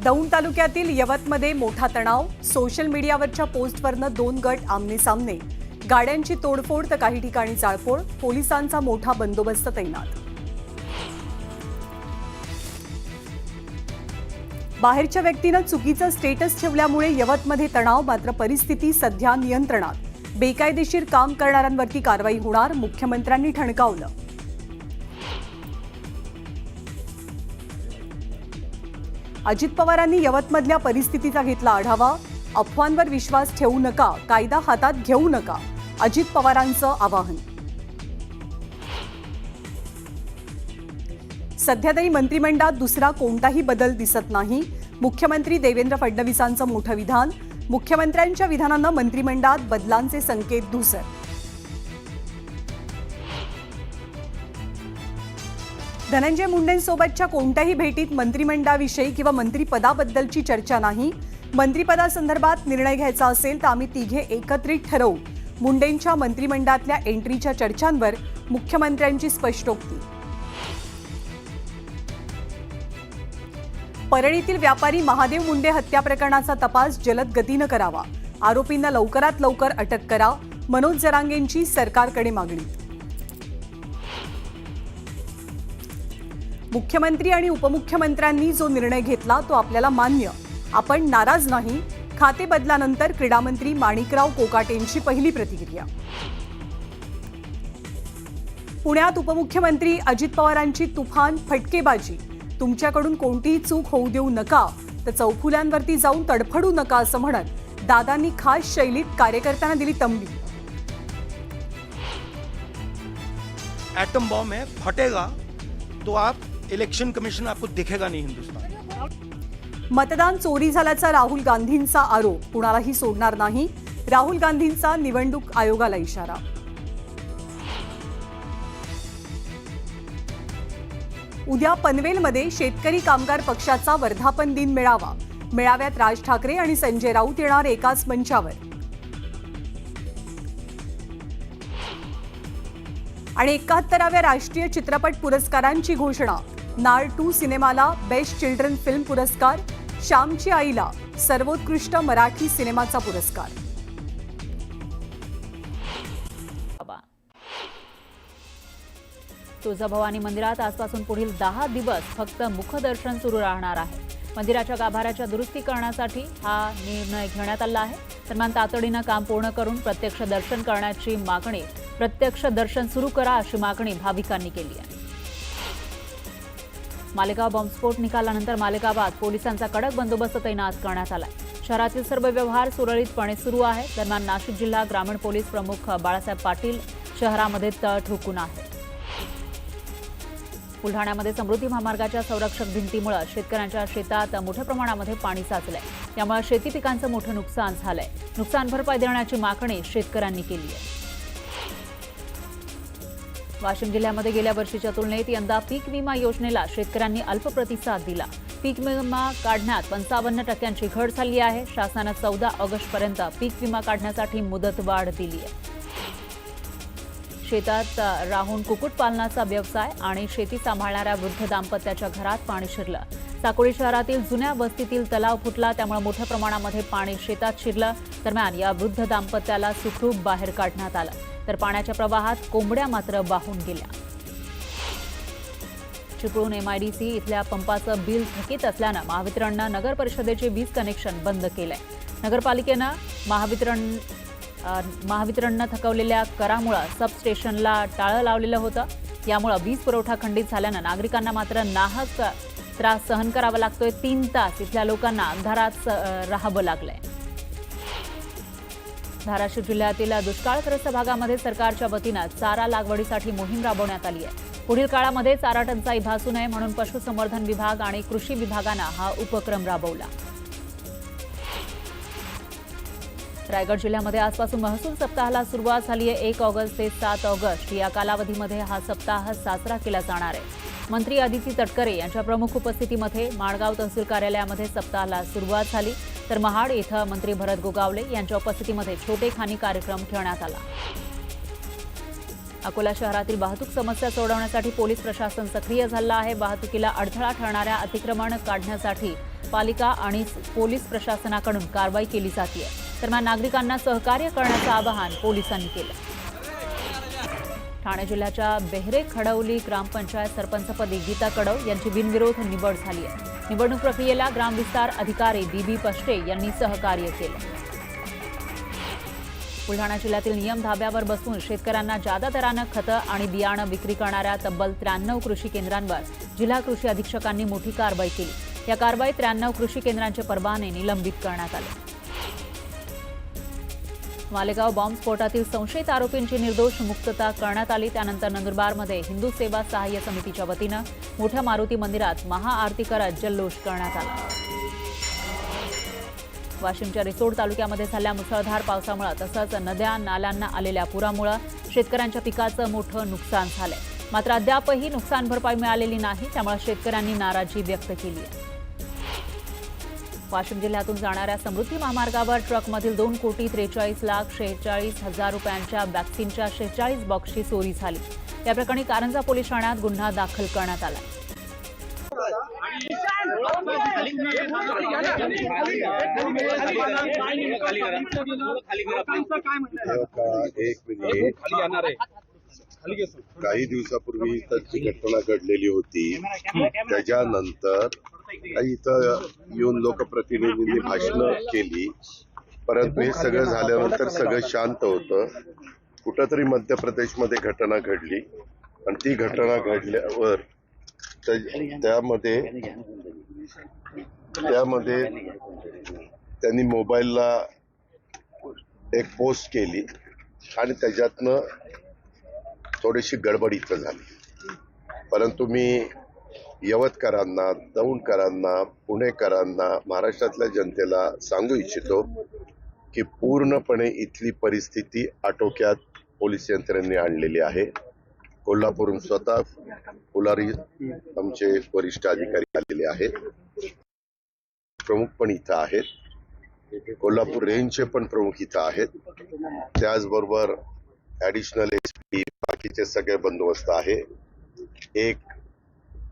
दौंड तालुक्यातील यवतमध्ये मोठा तणाव, सोशल मीडियावरच्या पोस्टवरनं 2 गट आमने-सामने, गाड्यांची तोडफोड तर काही ठिकाणी जाळपोळ, पोलिसांचा मोठा बंदोबस्त तैनात। बाहेरच्या व्यक्तीनं चुकीचं स्टेटस ठेवल्यामुळे यवतमध्ये तणाव, मात्र परिस्थिती सध्या नियंत्रणात। बेकायदेशीर काम करणाऱ्यांवरती कारवाई होणार, मुख्यमंत्र्यांनी ठणकावलं। अजित पवारांनी यवतमधल्या परिस्थितीचा घेतला आढावा, अफवांवर विश्वास ठेवू नका, कायदा हातात घेऊ नका, अजित पवारांचं आवाहन। सध्या तरी मंत्रिमंडळात दुसरा कोणताही बदल दिसत नाही, मुख्यमंत्री देवेंद्र फडणवीसांचं मोठं विधान, मुख्यमंत्र्यांच्या विधानानं मंत्रिमंडळात बदलांचे संकेत धुसर। धनंजय मुंडेंसोबतच्या कोणत्याही भेटीत मंत्रिमंडळाविषयी किंवा मंत्रिपदाबद्दलची चर्चा नाही, मंत्रिपदासंदर्भात निर्णय घ्यायचा असेल तर आम्ही तिघे एकत्रित ठरवू, मुंडेंच्या मंत्रिमंडळातल्या एंट्रीच्या चर्चांवर मुख्यमंत्र्यांची स्पष्टोक्ती। परळीतील व्यापारी महादेव मुंडे हत्या प्रकरणाचा तपास जलद गतीनं करावा, आरोपींना लवकरात लवकर अटक करा, मनोज जरांगेंची सरकारकडे मागणी। मुख्यमंत्री आणि उपमुख्यमंत्र्यांनी जो निर्णय घेतला तो आपल्याला मान्य, आपण नाराज नाही, खाते बदलानंतर क्रीडामंत्री माणिकराव कोकाटेंची पहिली प्रतिक्रिया। पुण्यात उपमुख्यमंत्री अजित पवारांची तुफान फटकेबाजी, तुमच्याकडून कोणतीही चूक होऊ देऊ नका, तर चौफुल्यांवरती जाऊन तडफडू नका असं म्हणत दादांनी खास शैलीत कार्यकर्त्यांना दिली तंबी। एटम बॉम्ब है, फटेगा तो आप इलेक्शन कमीशन आपको दिखेगा नहीं हिंदुस्तान। मतदान चोरी झाल्याचा राहुल गांधींचा आरोप, कुणालाही सोडणार नाही, राहुल गांधींचा निवडणूक आयोगाला इशारा। उद्या पनवेलमध्ये शेतकरी कामगार पक्षाचा वर्धापन दिन मेळावा, मेळाव्यात राज ठाकरे आणि संजय राऊत येणार एकाच मंचावर। आणि 71व्या राष्ट्रीय चित्रपट पुरस्कारांची घोषणा, नाळ 2 सिनेमाला बेस्ट चिल्ड्रन फिल्म पुरस्कार, श्यामची आईला सर्वोत्कृष्ट मराठी सिनेमाचा पुरस्कार। तुळजाभवानी मंदिरात आजपासून पुढील 10 दिवस फक्त मुखदर्शन सुरू राहणार आहे। मंदिराच्या गाभाऱ्याच्या दुरुस्तीकरणासाठी हा निर्णय घेण्यात आला आहे। दरम्यान तातडीनं काम पूर्ण करून प्रत्यक्ष दर्शन करण्याची मागणी, प्रत्यक्ष दर्शन सुरू करा अशी मागणी भाविकांनी केली आहे। मालेगाव बॉम्बस्फोट निकालानंतर मालेगावात पोलिसांचा कडक बंदोबस्त तैनात करण्यात आला आहे। शहरातील सर्व व्यवहार सुरळीतपणे सुरू आहे। दरम्यान नाशिक जिल्हा ग्रामीण पोलीस प्रमुख बाळासाहेब पाटील शहरामध्ये तळ ठोकून आहेत। बुलढाण्यामध्ये समृद्धी महामार्गाच्या संरक्षक भिंतीमुळे शेतकऱ्यांच्या शेतात मोठ्या प्रमाणामध्ये पाणी साचलंय, त्यामुळे शेती पिकांचं मोठं नुकसान झालंय। नुकसान भरपाई देण्याची मागणी शेतकऱ्यांनी केली आहे। वाशिम जिल्ह्यामध्ये गेल्या वर्षीच्या तुलनेत यंदा पीक विमा योजनेला शेतकऱ्यांनी अल्प प्रतिसाद दिला। पीक विमा काढण्यात 55% घट झाली आहे। शासनाने 14 ऑगस्टपर्यंत पीक विमा काढण्यासाठी मुदतवाढ दिली आहे। शेतात राहून कुक्कुटपालनाचा व्यवसाय आणि शेती सांभाळणाऱ्या वृद्ध दाम्पत्याच्या घरात पाणी शिरलं। साकोळी शहरातील जुन्या वस्तीतील तलाव फुटला, त्यामुळे मोठ्या प्रमाणामध्ये पाणी शेतात शिरलं। दरम्यान या वृद्ध दाम्पत्याला सुखरूप बाहेर काढण्यात आलं, तर पाण्याच्या प्रवाहात कोंबड्या मात्र वाहून गेल्या। चिपळूण MIDC इथल्या पंपाचं बिल थकीत असल्यानं महावितरणनं नगर परिषदेचे वीज कनेक्शन बंद केलंय। नगरपालिकेनं महावितरणनं थकवलेल्या करामुळे सबस्टेशनला टाळं लावलेलं होतं। यामुळे वीज पुरवठा खंडित झाल्यानं नागरिकांना मात्र नाहक त्रास सहन करावा लागतोय। 3 तास इथल्या लोकांना अंधारात राहावं लागलंय। धाराशिव जिल्ह्यातील दुष्काळग्रस्त भागामध्ये सरकारच्या वतीनं चारा लागवडीसाठी मोहीम राबवण्यात आली आहे। पुढील काळामध्ये चारा टंचाई भासू नये म्हणून पशुसंवर्धन विभाग आणि कृषी विभागानं हा उपक्रम राबवला। रायगड जिल्ह्यामध्ये आजपासून महसूल सप्ताहाला सुरुवात झाली आहे। 1 ऑगस्ट ते 7 ऑगस्ट या कालावधीमध्ये हा सप्ताह साजरा केला जाणार आहे। मंत्री अदिती तटकरे यांच्या प्रमुख उपस्थितीमध्ये माणगाव तहसील कार्यालयामध्ये सप्ताहाला सुरुवात झाली, तर महाड इथं मंत्री भरत गोगावले यांच्या उपस्थितीमध्ये छोटेखानी कार्यक्रम ठेवण्यात आला। अकोला शहरातील वाहतूक समस्या सोडवण्यासाठी पोलीस प्रशासन सक्रिय झालं आहे। वाहतुकीला अडथळा ठरणाऱ्या अतिक्रमण काढण्यासाठी पालिका आणि पोलीस प्रशासनाकडून कारवाई केली जाते। दरम्यान नागरिकांना सहकार्य करण्याचं आवाहन पोलिसांनी केलं। ठाणे जिल्ह्याच्या बेहरे खडवली ग्रामपंचायत सरपंचपदी गीता कडव यांची बिनविरोध निवड झाली आहे। निवडणूक प्रक्रियेला ग्रामविस्तार अधिकारी बीबी पष्टे यांनी सहकार्य केलं। बुलढाणा जिल्ह्यातील नियम धाब्यावर बसून शेतकऱ्यांना जादा दरानं खतं आणि बियाणं विक्री करणाऱ्या तब्बल 93 कृषी केंद्रांवर जिल्हा कृषी अधीक्षकांनी मोठी कारवाई केली। या कारवाईत 93 कृषी केंद्रांचे परवाने निलंबित करण्यात आले। मालेगाव बॉम्बस्फोटातील संशयित आरोपींची निर्दोष मुक्तता करण्यात आली। त्यानंतर नंदुरबारमध्ये हिंदू सेवा सहाय्य समितीच्या वतीनं मोठ्या मारुती मंदिरात महाआरती करत जल्लोष करण्यात आला। वाशिमच्या रिसोड तालुक्यामध्ये झालेल्या मुसळधार पावसामुळे तसंच नद्या नाल्यांना आलेल्या पुरामुळे शेतकऱ्यांच्या पिकाचं मोठं नुकसान झालंय। मात्र अद्यापही नुकसान भरपाई मिळालेली नाही, त्यामुळे शेतकऱ्यांनी नाराजी व्यक्त केली आहे। वाशिम जिल्ह्यातून जाणाऱ्या समृद्धी महामार्गावर ट्रकमधील 2,43,46,46,000 रुपयांच्या वॅक्सिनच्या 46 बॉक्सची चोरी झाली। या प्रकरणी कारंजा पोलीस ठाण्यात गुन्हा दाखल करण्यात आला। काही दिवसापूर्वी इथं घटना घडलेली होती। त्याच्यानंतर इथं येऊन लोकप्रतिनिधींनी भाषणं केली, परंतु हे सगळं झाल्यानंतर सगळं शांत होतं। कुठंतरी मध्य प्रदेशमध्ये घटना घडली आणि ती घटना घडल्यावर त्यामध्ये त्यांनी मोबाईलला एक पोस्ट केली आणि त्याच्यातनं थोडीशी गडबड इथं झाली। परंतु मी यवतकरांना, दौंडकरांना, पुणेकरांना, महाराष्ट्रातल्या जनतेला सांगू इच्छितो की पूर्णपणे इथली परिस्थिती आटोक्यात पोलीस यंत्रणेने आणलेली आहे। कोल्हापूरहून स्वतः पुलारी आमचे वरिष्ठ अधिकारी आलेले आहेत, प्रमुख पण इथं आहेत, कोल्हापूर रेंजचे पण प्रमुख इथं आहेत, त्याचबरोबर ॲडिशनल एसपी, बाकीचे सगळे बंदोबस्त आहे। एक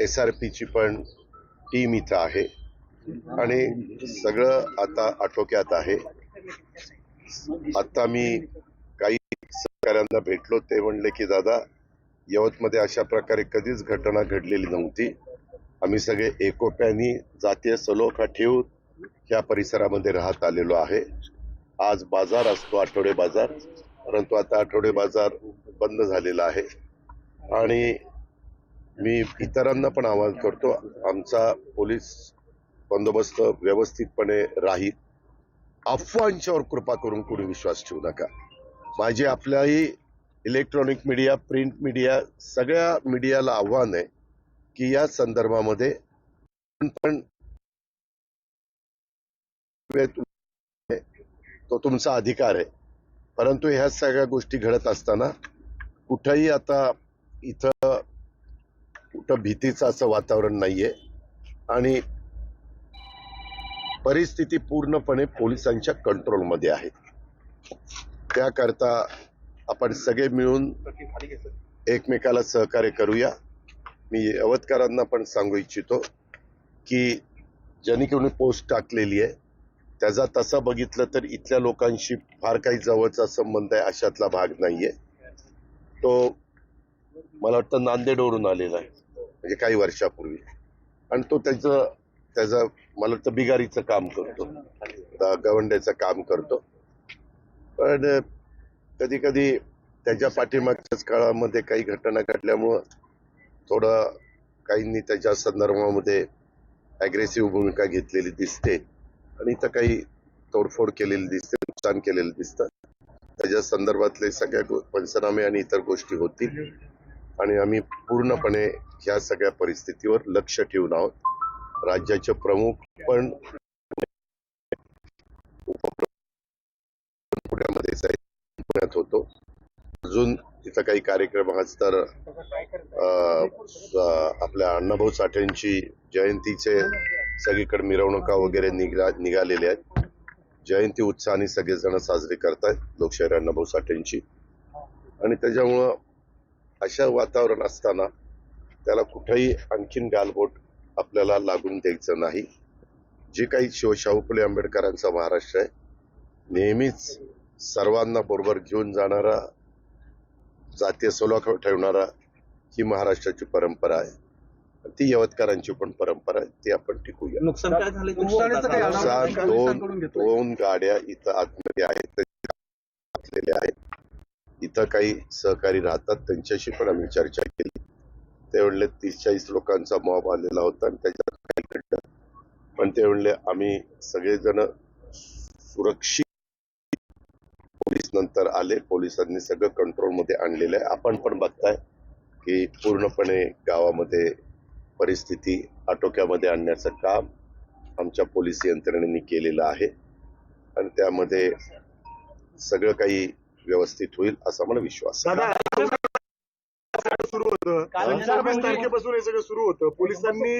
SRPची पण टीम इथं आहे आणि सगळं आता आटोक्यात आहे। आता मी काही सहकाऱ्यांना भेटलो, ते म्हणले की दादा, यवतमध्ये अशा प्रकारे कधीच घटना घडलेली नव्हती। आम्ही सगळे एकोप्याने जातीय सलोखा ठेवून या परिसरामध्ये राहत आलेलो आहे। आज बाजार असतो, आठवडे बाजार, परंतु आता आठवडे बाजार बंद झालेला आहे आणि मी इतरांना पण आवाहन करतो, आमचा पोलीस बंदोबस्त व्यवस्थितपणे राहील। अफवांच्यावर कृपा करून कोणी विश्वास ठेवू नका। माझे आपल्याही इलेक्ट्रॉनिक मीडिया, प्रिंट मीडिया, सगळ्या मीडियाला आव्हान आहे की या संदर्भामध्ये पण तो तुमचा अधिकार आहे, परंतु ह्या सगळ्या गोष्टी घडत असताना कुठंही आता इथं कुठं भीतीचं असं वातावरण नाहीये आणि परिस्थिती पूर्णपणे पोलिसांच्या कंट्रोलमध्ये आहे। त्याकरता आपण सगळे मिळून एकमेकाला सहकार्य करूया। मी यवतकरांना पण सांगू इच्छितो की ज्यांनी कोणी पोस्ट टाकलेली आहे त्याचा तसा बघितलं तर इथल्या लोकांशी फार काही जवळचा संबंध आहे अशातला भाग नाहीये। तो मला वाटतं नांदेडवरून आलेला आहे, म्हणजे काही वर्षापूर्वी, आणि तो त्याचं मला वाटतं बिगारीचं काम करतो, गवंड्याचं काम करतो। पण कधी कधी त्याच्या पाठीमागच्याच काळामध्ये काही घटना घडल्यामुळं थोडं काहींनी त्याच्या संदर्भामध्ये ॲग्रेसिव्ह भूमिका घेतलेली दिसते आणि इथं काही तोडफोड केलेली दिसते, नुकसान केलेलं दिसतं। त्याच्या संदर्भातले सगळ्या पंचनामे आणि इतर गोष्टी होतील आणि आम्ही पूर्णपणे ह्या सगळ्या परिस्थितीवर लक्ष ठेवून आहोत। राज्याचे प्रमुख पण पुण्यात होतो, अजून तिथं काही कार्यक्रम आज तर आपल्या अण्णाभाऊ साठेंची जयंतीचे सगळीकडे मिरवणुका वगैरे निघालेल्या आहेत। जयंती उत्साहाने सगळेजण साजरी करतायत लोकशाहीर अण्णाभाऊ साठेंची, आणि त्याच्यामुळं अशा वातावरण असताना त्याला कुठेही आणखीन गालबोट आपल्याला लागून द्यायचं नाही। जे काही शाहू फुले आंबेडकरांचा महाराष्ट्र आहे, नेहमीच सर्वांना बरोबर घेऊन जाणारा, जातीय सलोखा ठेवणारा ही महाराष्ट्राची परंपरा आहे. ती यवतकरांची पण परंपरा आहे, ती आपण टिकूया. नुकसान काय झालं? नुकसान दोन गाड्या इथं आतमध्ये आहेत, आहेत. इथं काही सहकारी राहतात, त्यांच्याशी पण आम्ही चर्चा केली. ते म्हणले 30-40 लोकांचा मॉब आलेला होता आणि त्याच्यात काही घडलं, पण ते म्हणले आम्ही सगळेजण सुरक्षित, पोलीस नंतर आले, पोलिसांनी सगळं कंट्रोलमध्ये आणलेलं आहे. आपण पण बघताय की पूर्णपणे गावामध्ये परिस्थिती आटोक्यामध्ये आणण्याचं काम आमच्या पोलीस यंत्रणेने केलेलं आहे आणि त्यामध्ये सगळं काही व्यवस्थित होईल असा मला विश्वास आहे. सुरू होतं 25 तारखेपासून हे सगळं सुरू होतं. पोलिसांनी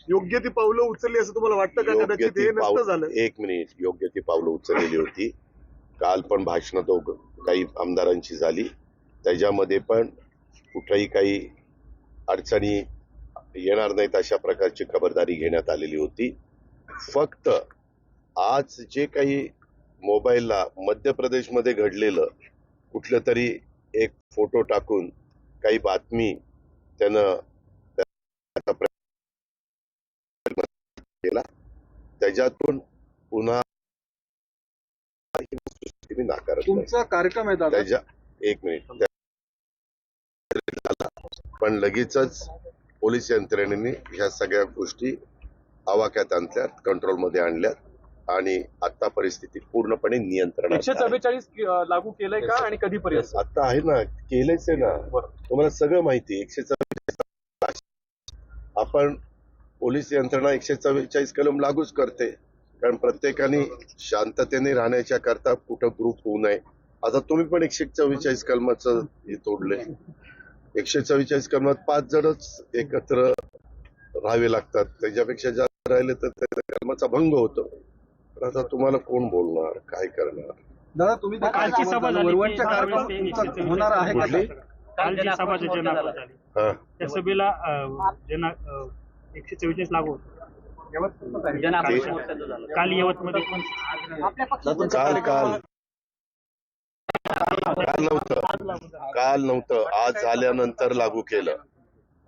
योग्य ती पावलं उचलली असं तुम्हाला वाटतं का? कदाचित हे नसतं झालं. एक मिनिट, योग्य ती पावलं उचललेली होती. काल पण भाषणं तो काही आमदारांची झाली, त्याच्यामध्ये पण कुठेही काही अडचणी येणार नाहीत अशा प्रकारची खबरदारी घेण्यात आलेली होती. फक्त आज जे काही मोबाईलला मध्य प्रदेशमध्ये घडलेलं कुठलं तरी एक फोटो टाकून काही बातमी त्यानं केला, त्याच्यातून पुन्हा नाकारत नाही. तुमचा कार्यक्रम आहे दादा. त्याच्या एक मिनिट, पण लगेचच पोलीस यंत्रणेने ह्या सगळ्या गोष्टी आवाक्यात आणल्यात, कंट्रोलमध्ये आणल्यात आणि आता परिस्थिती पूर्णपणे नियंत्रणात आहे. 144 लागू केलंय का आणि कधीपर्यंत? आता आहे ना, केलंच आहे ना, तुम्हाला सगळं माहिती. 144 आपण पोलीस यंत्रणा 144 कलम लागूच करते, कारण प्रत्येकाने शांततेने राहण्याच्या करता कुठं ग्रुप होऊ नये. आता तुम्ही पण 144 कलमाचं हे तोडले. 144 कलमात 5 जणच एकत्र राहावे लागतात, त्याच्यापेक्षा जास्त राहिले तर त्या कलमाचा भंग होतो. पण आता तुम्हाला कोण बोलणार, काय करणार? दादा तुम्ही कालची सभा झाली, वरवटचा कार्यक्रम होणार आहे का? कालची सभा जनआक्रोश झाली, हा. त्या सभेला 144 लागू होतं. काल यवतमध्ये काल नव्हतं, आज झाल्यानंतर लागू केलं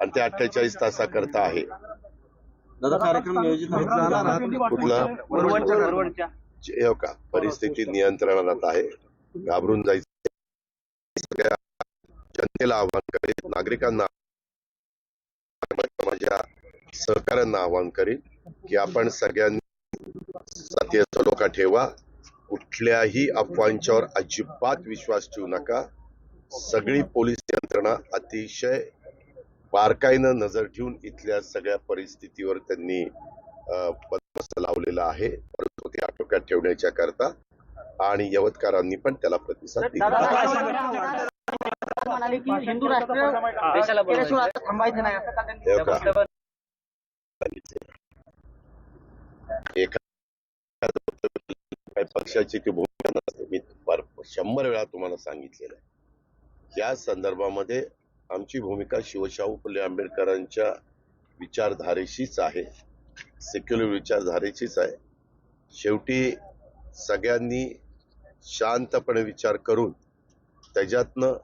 आणि ते 48 तासाकरता आहे. दादा कार्यक्रम नियोजित कुठला? वरवटच्या हे का, परिस्थिती नियंत्रणात आहे, घाबरून जायचं. सगळ्या जनतेला आवाहन करेन, नागरिकांना, माझ्या सहकाऱ्यांना आवाहन करेन की आपण सगळ्यांनी जातीय सलोखा ठेवा, कुठल्याही अफवांच्यावर अजिबात विश्वास ठेवू नका. सगळी पोलीस यंत्रणा अतिशय बारकाईनं नजर ठेवून इथल्या सगळ्या परिस्थितीवर त्यांनी बंदोबस्त लावलेला आहे, परिस्थिती आटोक्यात ठेवण्याच्या करता, आणि यवतकरांनी पण त्याला प्रतिसाद दिला. हिंदू राष्ट्र देशाला थांबायचं नाही असं का पक्षाची ती भूमिका नसते. मी 100 वेळा तुम्हाला सांगितलेलं आहे. या संदर्भामध्ये आमची भूमिका शिवशाहू फुले आंबेडकरांच्या विचारधारेशीच आहे, सेक्युलर विचारधारेचीच आहे. शेवटी सगळ्यांनी शांतपणे विचार करून त्याच्यातनं